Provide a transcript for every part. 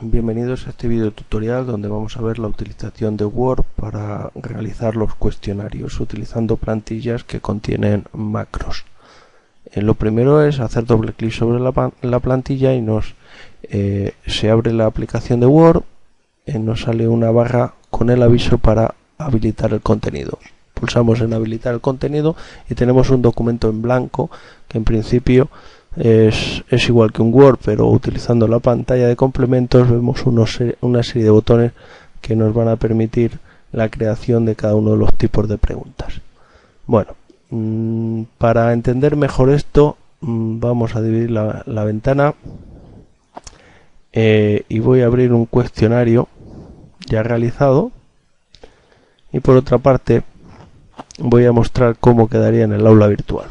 Bienvenidos a este video tutorial donde vamos a ver la utilización de Word para realizar los cuestionarios utilizando plantillas que contienen macros. Lo primero es hacer doble clic sobre la plantilla y se abre la aplicación de Word, nos sale una barra con el aviso para habilitar el contenido. Pulsamos en habilitar el contenido y tenemos un documento en blanco que en principio es igual que un Word, pero utilizando la pantalla de complementos vemos una serie de botones que nos van a permitir la creación de cada uno de los tipos de preguntas. Bueno, para entender mejor esto vamos a dividir la ventana y voy a abrir un cuestionario ya realizado, y por otra parte voy a mostrar cómo quedaría en el aula virtual.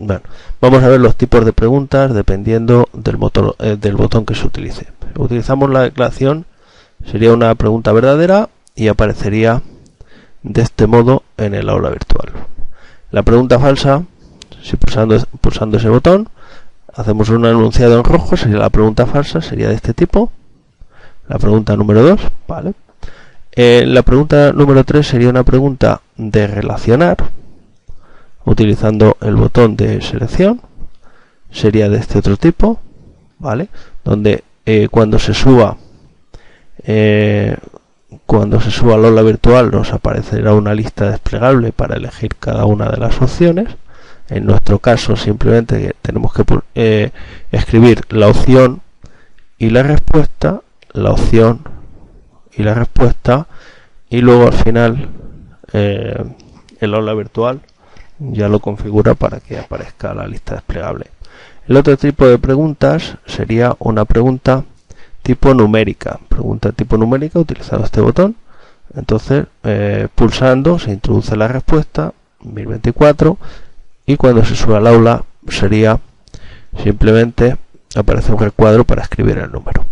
Bueno, vamos a ver los tipos de preguntas dependiendo del botón que se utilice. Utilizamos la declaración, sería una pregunta verdadera y aparecería de este modo en el aula virtual. La pregunta falsa, si pulsando ese botón, hacemos un enunciado en rojo, sería la pregunta falsa, sería de este tipo. La pregunta número 2, ¿vale? La pregunta número 3 sería una pregunta de relacionar, utilizando el botón de selección, sería de este otro tipo, ¿vale? Donde cuando se suba al aula virtual nos aparecerá una lista desplegable para elegir cada una de las opciones. En nuestro caso simplemente tenemos que escribir la opción y la respuesta, la opción y la respuesta, y luego al final el aula virtual ya lo configura para que aparezca la lista desplegable. El otro tipo de preguntas sería una pregunta tipo numérica. Pregunta tipo numérica utilizando este botón. Entonces, pulsando se introduce la respuesta 1024 y cuando se sube al aula sería simplemente aparece un recuadro para escribir el número.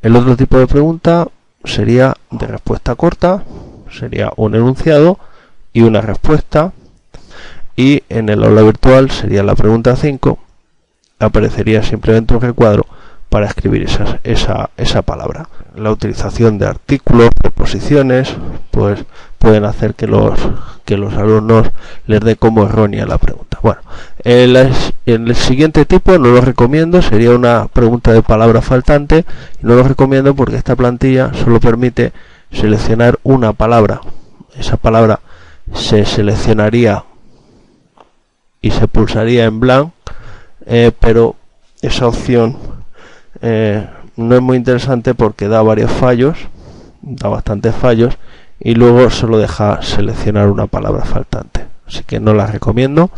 El otro tipo de pregunta sería de respuesta corta, sería un enunciado y una respuesta. Y en el aula virtual sería la pregunta 5, aparecería simplemente un recuadro para escribir esa palabra. La utilización de artículos, preposiciones, pues pueden hacer que los alumnos les dé como errónea la pregunta. Bueno, el siguiente tipo no lo recomiendo, sería una pregunta de palabra faltante, y no lo recomiendo porque esta plantilla solo permite seleccionar una palabra. Esa palabra se seleccionaría y se pulsaría en blanco, pero esa opción no es muy interesante porque da varios fallos, da bastantes fallos, y luego solo deja seleccionar una palabra faltante, así que no la recomiendo.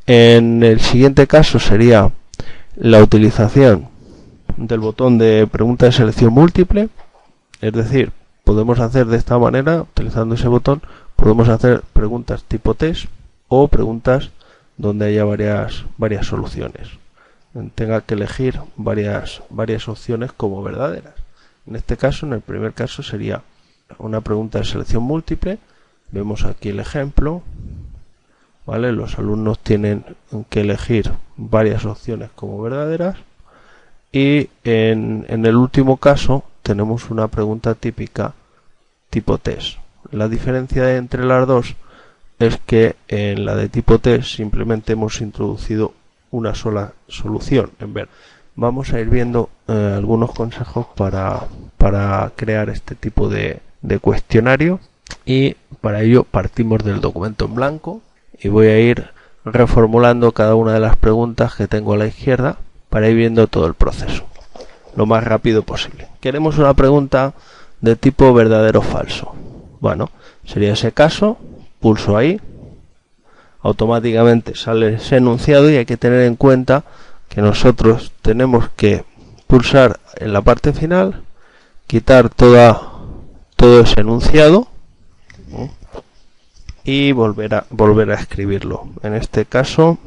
En el siguiente caso sería la utilización del botón de pregunta de selección múltiple, es decir, podemos hacer de esta manera, utilizando ese botón, podemos hacer preguntas tipo test o preguntas donde haya varias soluciones, tenga que elegir varias opciones como verdaderas. En este caso, en el primer caso, sería una pregunta de selección múltiple. Vemos aquí el ejemplo, ¿vale? Los alumnos tienen que elegir varias opciones como verdaderas, y en el último caso tenemos una pregunta típica tipo test. La diferencia entre las dos es que en la de tipo test simplemente hemos introducido una sola solución. Vamos a ir viendo algunos consejos para crear este tipo de cuestionario, y para ello partimos del documento en blanco y voy a ir reformulando cada una de las preguntas que tengo a la izquierda para ir viendo todo el proceso lo más rápido posible. Queremos una pregunta de tipo verdadero o falso. Bueno, sería ese caso. Pulso ahí, automáticamente sale ese enunciado, y hay que tener en cuenta que nosotros tenemos que pulsar en la parte final, quitar todo ese enunciado y volver a escribirlo. En este caso,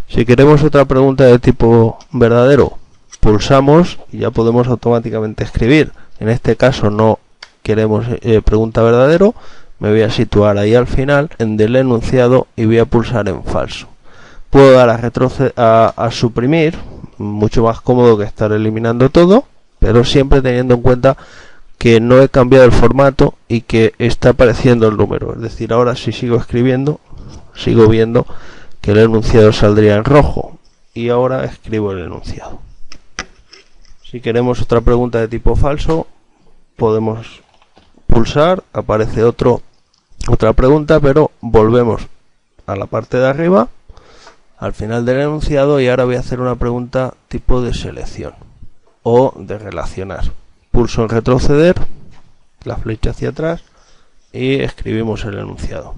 si queremos otra pregunta de tipo verdadero, pulsamos y ya podemos automáticamente escribir. En este caso no queremos pregunta verdadero, me voy a situar ahí al final en del enunciado y voy a pulsar en falso. Puedo dar a suprimir, mucho más cómodo que estar eliminando todo, pero siempre teniendo en cuenta que no he cambiado el formato y que está apareciendo el número. Es decir, ahora si sigo escribiendo, sigo viendo que el enunciado saldría en rojo y ahora escribo el enunciado. Si queremos otra pregunta de tipo falso, podemos pulsar, aparece otra pregunta, pero volvemos a la parte de arriba, al final del enunciado, y ahora voy a hacer una pregunta tipo de selección o de relacionar. Pulso en retroceder, la flecha hacia atrás y escribimos el enunciado.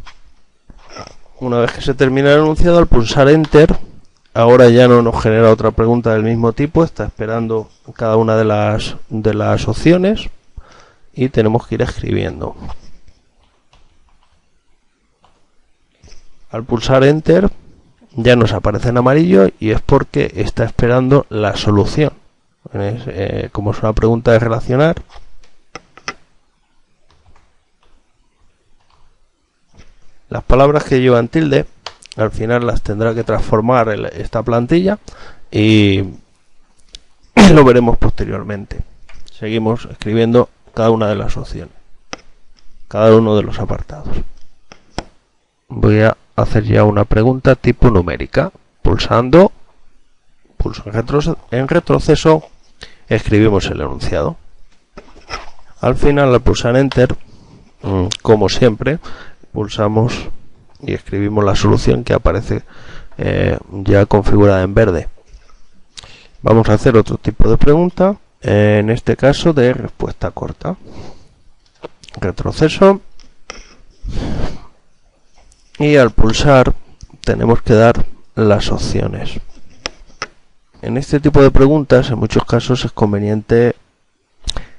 Una vez que se termina el enunciado, al pulsar Enter, ahora ya no nos genera otra pregunta del mismo tipo, está esperando cada una de las opciones y tenemos que ir escribiendo. Al pulsar Enter ya nos aparece en amarillo y es porque está esperando la solución. Como es una pregunta de relacionar, las palabras que llevan tilde al final las tendrá que transformar esta plantilla y lo veremos posteriormente. Seguimos escribiendo cada una de las opciones, cada uno de los apartados. Voy a hacer ya una pregunta tipo numérica. Pulso en retroceso, escribimos el enunciado. Al final, al pulsar Enter, como siempre, pulsamos y escribimos la solución que aparece ya configurada en verde. Vamos a hacer otro tipo de pregunta, en este caso de respuesta corta. Retroceso y al pulsar tenemos que dar las opciones. En este tipo de preguntas, en muchos casos es conveniente,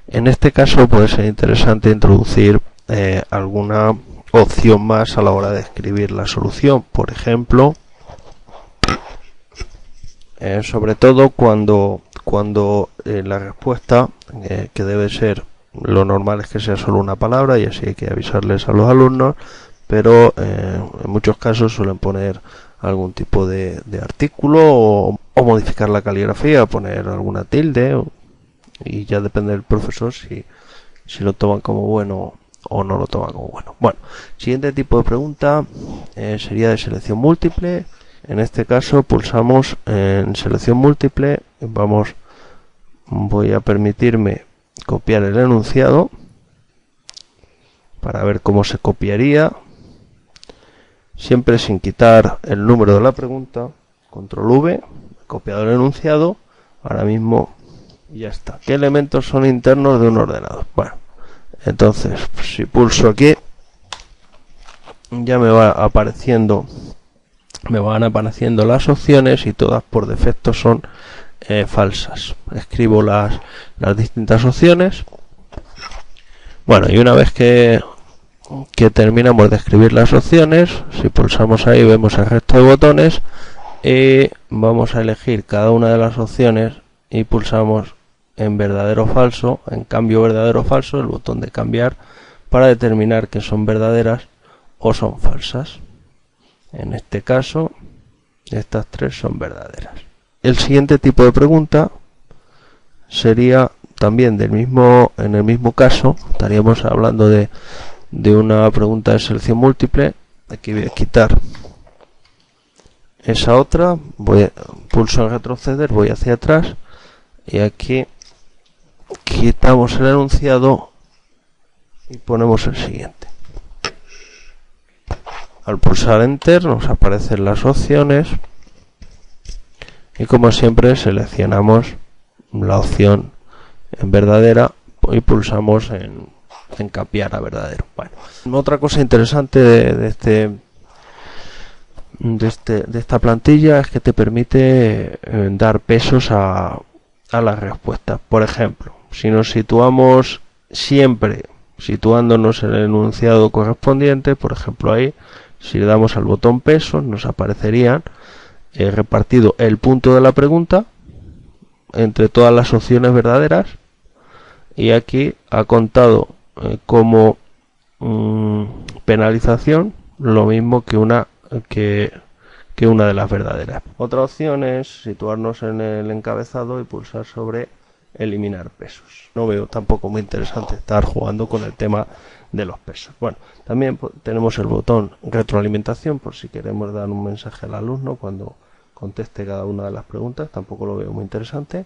en este caso puede ser interesante introducir alguna opción más a la hora de escribir la solución. Por ejemplo, sobre todo cuando la respuesta, que debe ser, lo normal es que sea solo una palabra y así hay que avisarles a los alumnos, pero en muchos casos suelen poner algún tipo de artículo o modificar la caligrafía, poner alguna tilde, y ya depende del profesor si lo toman como bueno o no lo toman como bueno. Bueno, siguiente tipo de pregunta sería de selección múltiple. En este caso pulsamos en selección múltiple, voy a permitirme copiar el enunciado para ver cómo se copiaría, siempre sin quitar el número de la pregunta. Control V, he copiado el enunciado, ahora mismo ya está. ¿Qué elementos son internos de un ordenador? Bueno, entonces si pulso aquí ya me van apareciendo las opciones y todas por defecto son falsas. Escribo las distintas opciones. Bueno, y una vez que terminamos de escribir las opciones, si pulsamos ahí vemos el resto de botones y vamos a elegir cada una de las opciones y pulsamos en verdadero o falso, en cambio verdadero o falso, el botón de cambiar, para determinar que son verdaderas o son falsas. En este caso, estas tres son verdaderas. El siguiente tipo de pregunta sería también en el mismo caso, estaríamos hablando de una pregunta de selección múltiple. Aquí voy a quitar esa otra, pulso en retroceder, voy hacia atrás y aquí quitamos el enunciado y ponemos el siguiente. Al pulsar Enter nos aparecen las opciones y como siempre seleccionamos la opción en verdadera y pulsamos en cambiar a verdadero. Bueno, otra cosa interesante de esta plantilla es que te permite dar pesos a las respuestas. Por ejemplo, si nos situamos siempre situándonos en el enunciado correspondiente, por ejemplo ahí, si le damos al botón pesos, nos aparecerían repartido el punto de la pregunta entre todas las opciones verdaderas, y aquí ha contado como penalización lo mismo que una de las verdaderas. Otra opción es situarnos en el encabezado y pulsar sobre eliminar pesos. No veo tampoco muy interesante estar jugando con el tema de los pesos. Bueno, también tenemos el botón retroalimentación por si queremos dar un mensaje al alumno cuando conteste cada una de las preguntas. Tampoco lo veo muy interesante.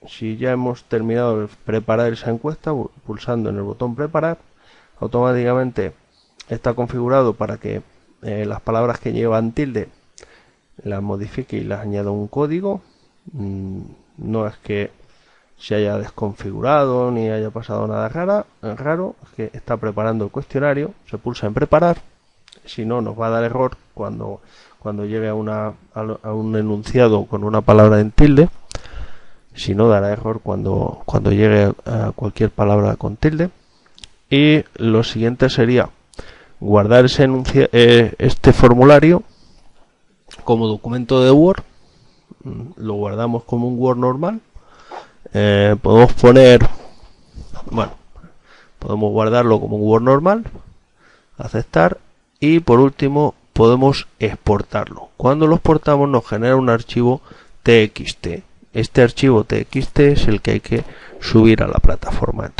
Si ya hemos terminado de preparar esa encuesta, pulsando en el botón preparar, automáticamente está configurado para que las palabras que llevan tilde las modifique y las añada un código. No es que se haya desconfigurado ni haya pasado nada raro, es que está preparando el cuestionario, se pulsa en preparar, si no nos va a dar error cuando llegue a un enunciado con una palabra en tilde, si no dará error cuando llegue a cualquier palabra con tilde. Y lo siguiente sería guardar este formulario como documento de Word. Lo guardamos como un Word normal. Podemos guardarlo como un Word normal, aceptar, y por último podemos exportarlo. Cuando lo exportamos nos genera un archivo TXT. Este archivo TXT es el que hay que subir a la plataforma.